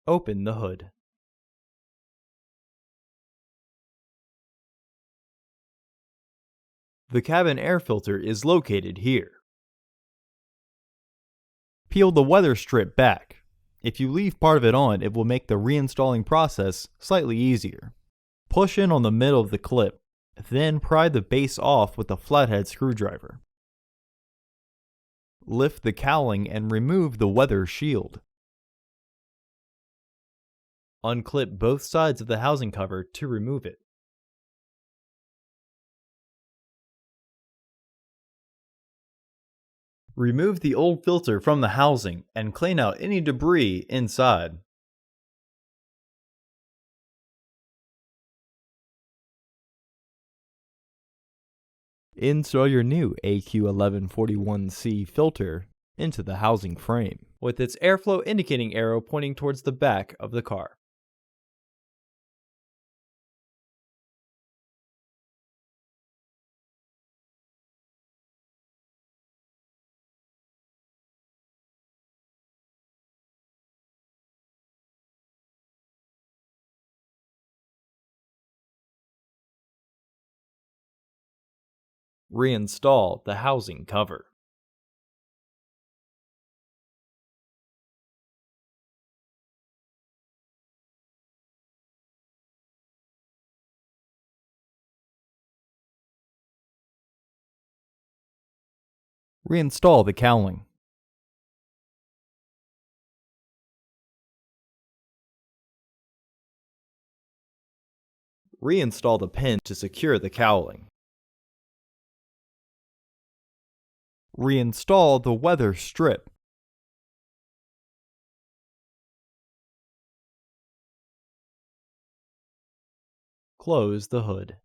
Open the hood. The cabin air filter is located here. Peel the weather strip back. If you leave part of it on, it will make the reinstalling process slightly easier. Push in on the middle of the clip, then pry the base off with a flathead screwdriver. Lift the cowling and remove the weather shield. Unclip both sides of the housing cover to remove it. Remove the old filter from the housing and clean out any debris inside. Install your new AQ1141C filter into the housing frame, with its airflow indicating arrow pointing towards the back of the car. Reinstall the housing cover. Reinstall the cowling. Reinstall the pin to secure the cowling. Reinstall the weather strip. Close the hood.